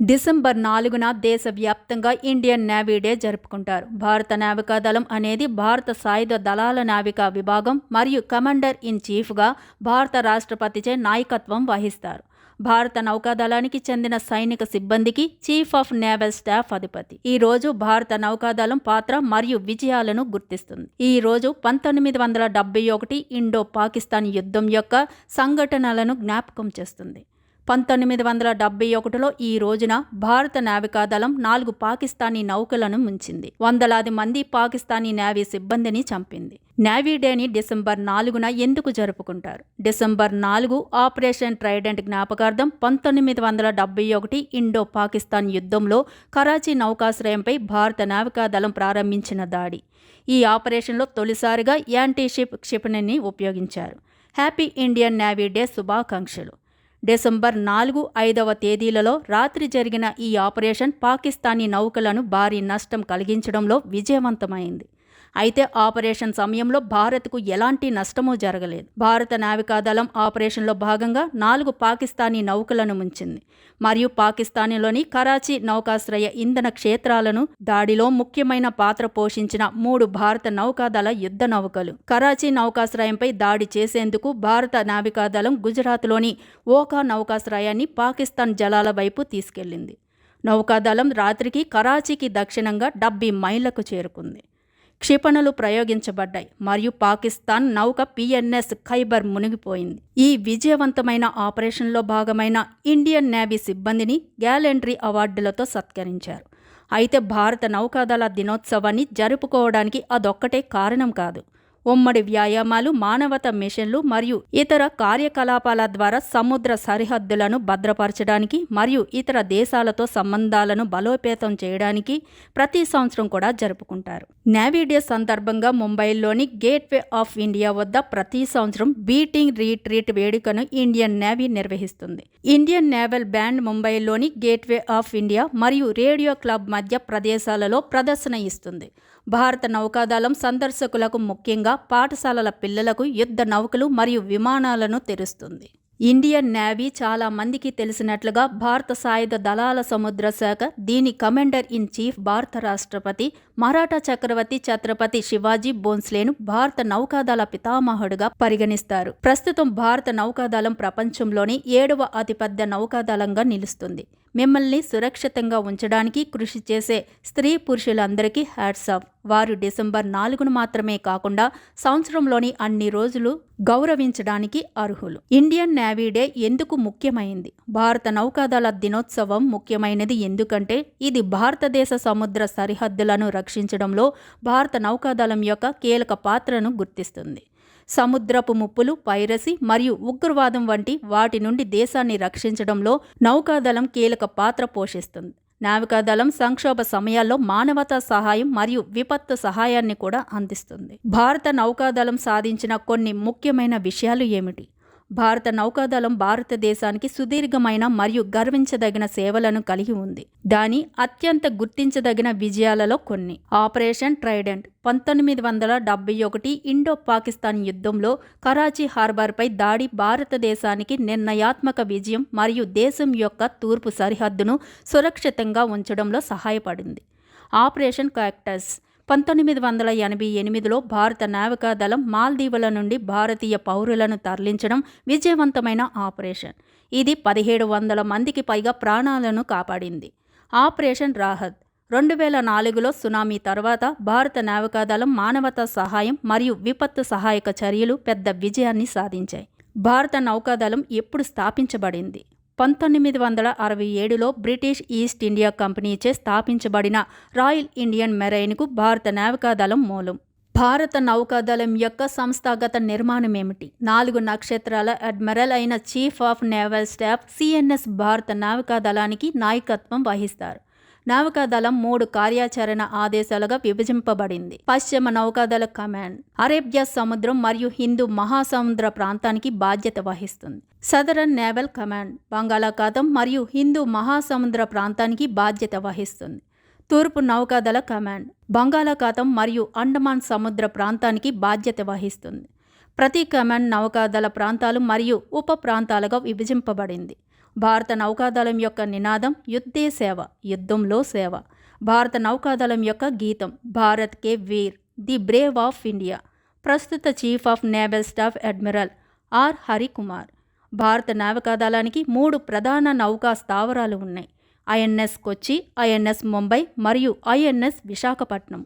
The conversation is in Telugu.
డిసెంబర్ 4న దేశవ్యాప్తంగా ఇండియన్ నేవీ డే జరుపుకుంటారు. భారత నావికాదళం అనేది భారత సాయుధ దళాల నావికా విభాగం మరియు కమాండర్ ఇన్ చీఫ్గా భారత రాష్ట్రపతిచే నాయకత్వం వహిస్తారు. భారత నౌకాదళానికి చెందిన సైనిక సిబ్బందికి చీఫ్ ఆఫ్ నేవల్ స్టాఫ్ అధిపతి. ఈ రోజు భారత నౌకాదళం పాత్ర మరియు విజయాలను గుర్తిస్తుంది. ఈ రోజు 1971 ఇండో పాకిస్తాన్ యుద్ధం యొక్క సంఘటనలను జ్ఞాపకం చేస్తుంది. 1971లో ఈ రోజున భారత నావికాదళం 4 పాకిస్తానీ నౌకలను ముంచింది. వందలాది మంది పాకిస్తానీ నేవీ సిబ్బందిని చంపింది. నేవీ డేని డిసెంబర్ 4న ఎందుకు జరుపుకుంటారు? డిసెంబర్ 4 ఆపరేషన్ ట్రైడెంట్ జ్ఞాపకార్థం 1971 ఇండో పాకిస్తాన్ యుద్ధంలో కరాచీ నౌకాశ్రయంపై భారత నావికాదళం ప్రారంభించిన దాడి. ఈ ఆపరేషన్లో తొలిసారిగా యాంటీషిప్ క్షిపణిని ఉపయోగించారు. హ్యాపీ ఇండియన్ నేవీ డే శుభాకాంక్షలు. డిసెంబర్ 4, 5వ తేదీలలో రాత్రి జరిగిన ఈ ఆపరేషన్ పాకిస్తానీ నౌకలను భారీ నష్టం కలిగించడంలో విజయవంతమైంది. అయితే ఆపరేషన్ సమయంలో భారత్కు ఎలాంటి నష్టమూ జరగలేదు. భారత నావికాదళం ఆపరేషన్లో భాగంగా 4 పాకిస్తానీ నౌకలను ముంచింది మరియు పాకిస్తాన్లోని కరాచీ నౌకాశ్రయ ఇంధన క్షేత్రాలను దాడిలో ముఖ్యమైన పాత్ర పోషించిన 3 భారత నౌకాదళ యుద్ధ నౌకలు. కరాచీ నౌకాశ్రయంపై దాడి చేసేందుకు భారత నావికాదళం గుజరాత్లోని ఓఖా నౌకాశ్రయాన్ని పాకిస్తాన్ జలాల వైపు తీసుకెళ్లింది. నౌకాదళం రాత్రికి కరాచీకి దక్షిణంగా 70 మైళ్లకు చేరుకుంది. క్షిపణులు ప్రయోగించబడ్డాయి మరియు పాకిస్తాన్ నౌక పిఎన్ఎస్ ఖైబర్ మునిగిపోయింది. ఈ విజయవంతమైన ఆపరేషన్లో భాగమైన ఇండియన్ నేవీ సిబ్బందిని గ్యాలెంట్రీ అవార్డులతో సత్కరించారు. అయితే భారత నౌకాదళ దినోత్సవాన్ని జరుపుకోవడానికి అదొక్కటే కారణం కాదు. ఉమ్మడి వ్యాయామాలు, మానవతా మిషన్లు మరియు ఇతర కార్యకలాపాల ద్వారా సముద్ర సరిహద్దులను భద్రపరచడానికి మరియు ఇతర దేశాలతో సంబంధాలను బలోపేతం చేయడానికి ప్రతి సంవత్సరం కూడా జరుపుకుంటారు. నేవీ డే సందర్భంగా ముంబైలోని గేట్వే ఆఫ్ ఇండియా వద్ద ప్రతి సంవత్సరం బీటింగ్ రీట్రీట్ వేడుకను ఇండియన్ నేవీ నిర్వహిస్తుంది. ఇండియన్ నేవల్ బ్యాండ్ ముంబైలోని గేట్వే ఆఫ్ ఇండియా మరియు రేడియో క్లబ్ మధ్య ప్రదేశాలలో ప్రదర్శన ఇస్తుంది. భారత నౌకాదళం సందర్శకులకు, ముఖ్యంగా పాఠశాలల పిల్లలకు యుద్ధ నౌకలు మరియు విమానాలను తెరుస్తుంది. ఇండియన్ నేవీ చాలా మందికి తెలిసినట్లుగా భారత సాయుధ దళాల సముద్ర శాఖ, దీని కమాండర్ ఇన్ చీఫ్ భారత రాష్ట్రపతి, మరాఠా చక్రవర్తి ఛత్రపతి శివాజీ భోన్స్లేను భారత నౌకాదళ పితామహుడుగా పరిగణిస్తారు. ప్రస్తుతం భారత నౌకాదళం ప్రపంచంలోని 7వ అతిపెద్ద నౌకాదళంగా నిలుస్తుంది. మిమ్మల్ని సురక్షితంగా ఉంచడానికి కృషి చేసే స్త్రీ పురుషులందరికీ హ్యాట్స్ ఆఫ్. వారు డిసెంబర్ 4ను మాత్రమే కాకుండా సంవత్సరంలోని అన్ని రోజులు గౌరవించడానికి అర్హులు. ఇండియన్ నేవీ డే ఎందుకు ముఖ్యమైంది? భారత నౌకాదళ దినోత్సవం ముఖ్యమైనది ఎందుకంటే ఇది భారతదేశ సముద్ర సరిహద్దులను రక్షించడంలో భారత నౌకాదళం యొక్క కీలక పాత్రను గుర్తిస్తుంది. సముద్రపు ముప్పులు, పైరసీ మరియు ఉగ్రవాదం వంటి వాటి నుండి దేశాన్ని రక్షించడంలో నౌకాదళం కీలక పాత్ర పోషిస్తుంది. నావికాదళం సంక్షోభ సమయాల్లో మానవతా సహాయం మరియు విపత్తు సహాయాన్ని కూడా అందిస్తుంది. భారత నౌకాదళం సాధించిన కొన్ని ముఖ్యమైన విషయాలు ఏమిటి? భారత నౌకాదళం భారతదేశానికి సుదీర్ఘమైన మరియు గర్వించదగిన సేవలను కలిగి ఉంది. దాని అత్యంత గుర్తించదగిన విజయాలలో కొన్ని: ఆపరేషన్ ట్రైడెంట్ 1971 ఇండో పాకిస్తాన్ యుద్ధంలో కరాచీ హార్బర్పై దాడి భారతదేశానికి నిర్ణయాత్మక విజయం మరియు దేశం యొక్క తూర్పు సరిహద్దును సురక్షితంగా ఉంచడంలో సహాయపడింది. ఆపరేషన్ కాక్టస్ 1988లో భారత నావికాదళం మాల్దీవుల నుండి భారతీయ పౌరులను తరలించడం విజయవంతమైన ఆపరేషన్. ఇది 1700 మందికి పైగా ప్రాణాలను కాపాడింది. ఆపరేషన్ రాహత్ 2004లో సునామీ తర్వాత భారత నావికాదళం మానవతా సహాయం మరియు విపత్తు సహాయక చర్యలు పెద్ద విజయాన్ని సాధించాయి. భారత నౌకాదళం ఎప్పుడు స్థాపించబడింది? 1967లో బ్రిటిష్ ఈస్ట్ ఇండియా కంపెనీచే స్థాపించబడిన రాయల్ ఇండియన్ మెరైన్కు భారత నావికాదళం మూలం. భారత నౌకాదళం యొక్క సంస్థాగత నిర్మాణం ఏమిటి? 4 నక్షత్రాల అడ్మిరల్ అయిన chief of naval staff CNS భారత నావికాదళానికి నాయకత్వం వహిస్తారు. నావికాదళం 3 కార్యాచరణ ఆదేశాలుగా విభజింపబడింది. పశ్చిమ నౌకాదళ కమాండ్ అరేబియా సముద్రం మరియు హిందూ మహాసముద్ర ప్రాంతానికి బాధ్యత వహిస్తుంది. సదరన్ నేవల్ కమాండ్ బంగాళాఖాతం మరియు హిందూ మహాసముద్ర ప్రాంతానికి బాధ్యత వహిస్తుంది. తూర్పు నౌకాదళ కమాండ్ బంగాళాఖాతం మరియు అండమాన్ సముద్ర ప్రాంతానికి బాధ్యత వహిస్తుంది. ప్రతి కమాండ్ నౌకాదళ ప్రాంతాలు మరియు ఉప ప్రాంతాలుగా విభజింపబడింది. భారత నౌకాదళం యొక్క నినాదం యుద్ధే సేవ, యుద్ధంలో సేవ. భారత నౌకాదళం యొక్క గీతం భారత్ కే వీర్, ది బ్రేవ్ ఆఫ్ ఇండియా. ప్రస్తుత chief of naval staff admiral R Harikumar. భారత నావికాదళానికి 3 ప్రధాన నౌకా స్థావరాలు ఉన్నాయి: ఐఎన్ఎస్ కొచ్చి, ఐఎన్ఎస్ ముంబై మరియు ఐఎన్ఎస్ విశాఖపట్నం.